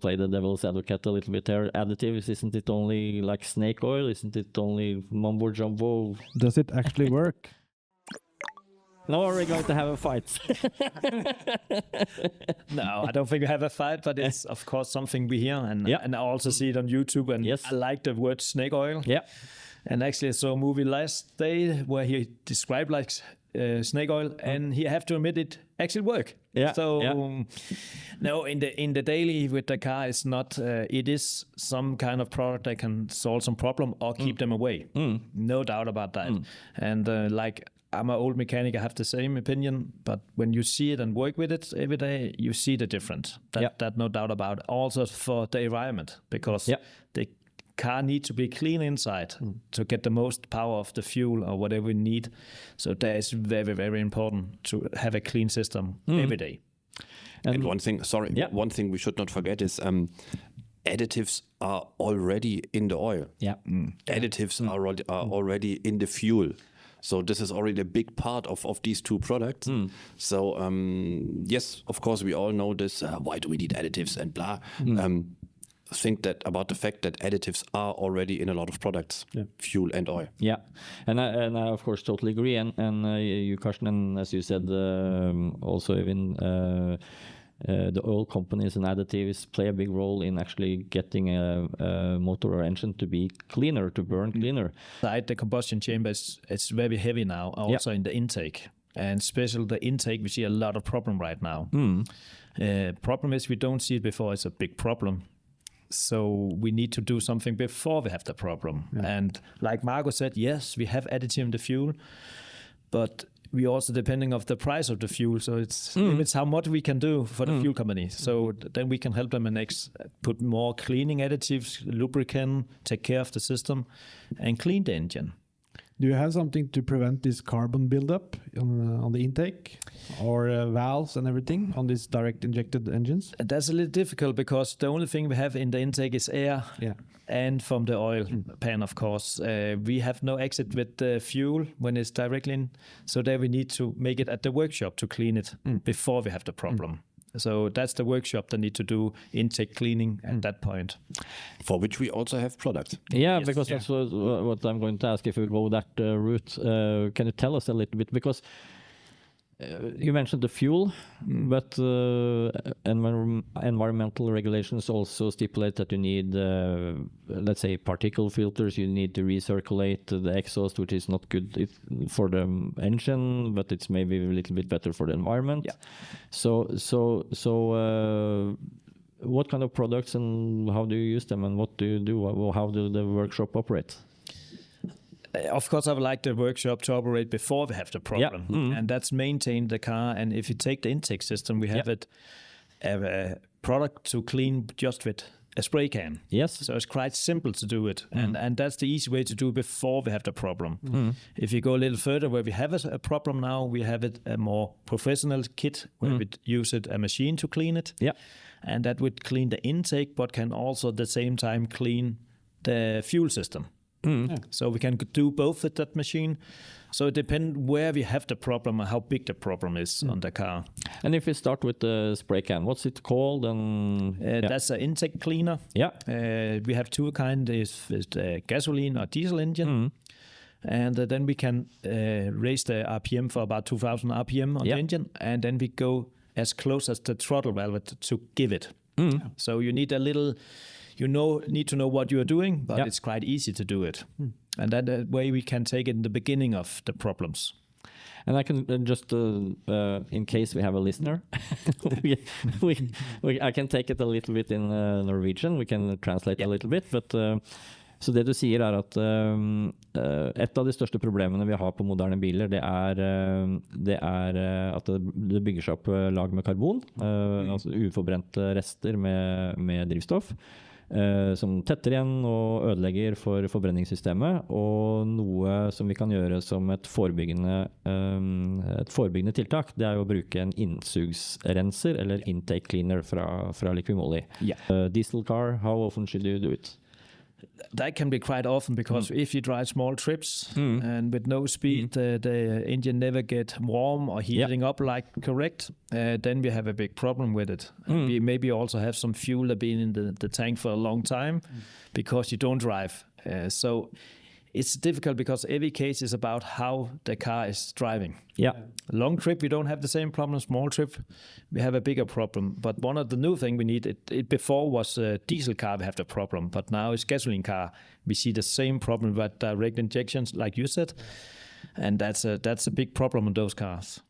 play the devil's advocate a little bit there. Additives, isn't it only like snake oil? Isn't it only mumbo jumbo? Does it actually work? Now are we going to have a fight? No, I don't think we have a fight, but it's of course something we hear, and I also see it on YouTube, and I like the word snake oil. Yeah. And actually I saw a movie last day where he described like snake oil, and he have to admit it actually work. Yeah. So no, in the daily with the car, it's not. It is some kind of product that can solve some problem or keep them away. No doubt about that. And like I'm an old mechanic, I have the same opinion. But when you see it and work with it every day, you see the difference. That no doubt about. Also for the environment, because the car needs to be clean inside to get the most power of the fuel or whatever we need. So that is very, very important to have a clean system every day. And one thing we should not forget is additives are already in the oil. Additives are already in the fuel. So this is already a big part of these two products. So yes, of course, we all know this. Why do we need additives and blah? Think that about the fact that additives are already in a lot of products, fuel and oil. Yeah, and I of course totally agree. And you, Karsten, and as you said, also even the oil companies and additives play a big role in actually getting a motor or engine to be cleaner, to burn cleaner. The combustion chamber is very heavy now, also in the intake. And especially the intake, we see a lot of problem right now. Problem is we don't see it before it's a big problem. So we need to do something before we have the problem. And like Markus said, yes, we have additive in the fuel, but we also depending of the price of the fuel. So it's limits how much we can do for the fuel company. So then we can help them and put more cleaning additives, lubricant, take care of the system, and clean the engine. Do you have something to prevent this carbon buildup on the intake or valves and everything on these direct injected engines? That's a little difficult because the only thing we have in the intake is air and from the oil pan, of course. We have no exit with the fuel when it's directly in. So there we need to make it at the workshop to clean it before we have the problem. So that's the workshop that need to do intake cleaning at that point. For which we also have products. Yeah, because that's what I'm going to ask. If we go that route, can you tell us a little bit? Because you mentioned the fuel, but environmental regulations also stipulate that you need, let's say, particle filters. You need to recirculate the exhaust, which is not good for the engine, but it's maybe a little bit better for the environment. Yeah. So, what kind of products and how do you use them, and what do you do? How do the workshop operate? Of course, I would like the workshop to operate before we have the problem, and that's maintain the car. And if you take the intake system, we have a product to clean just with a spray can. Yes. So it's quite simple to do it, and that's the easy way to do it before we have the problem. If you go a little further, where we have a problem now, we have a more professional kit where we use a machine to clean it. Yeah. And that would clean the intake, but can also at the same time clean the fuel system. So we can do both with that machine. So it depends where we have the problem and how big the problem is on the car. And if we start with the spray can, what's it called? And that's an intake cleaner. Yeah. We have two kinds: is gasoline or diesel engine. And then we can raise the RPM for about 2,000 RPM on the engine, and then we go as close as the throttle valve to give it. So you need a little. Need to know what you are doing, but it's quite easy to do it. And that way we can take it in the beginning of the problems. And I can just, in case we have a listener, I can take it a little bit in Norwegian. We can translate a little bit, but så det du sier at et av de største problemene vi har på moderne biler, det er at det bygger seg opp lag med karbon, altså uforbrente rester med drivstoff, som tetter igjen og ødelegger for forbrenningssystemet, og noe som vi kan gjøre som et forebyggende tiltak, det er å bruke en innsugsrenser eller intake cleaner fra Liqui Moly. Diesel car, how often should you do it? That can be quite often because if you drive small trips and with no speed, the engine never get warm or heating up like correct, then we have a big problem with it. We maybe also have some fuel that been in the tank for a long time because you don't drive. So it's difficult because every case is about how the car is driving. Yeah. Long trip, we don't have the same problem. Small trip, we have a bigger problem. But one of the new thing we need, it before was a diesel car, we have the problem. But now it's gasoline car. We see the same problem with direct injections, like you said. And that's a big problem on those cars.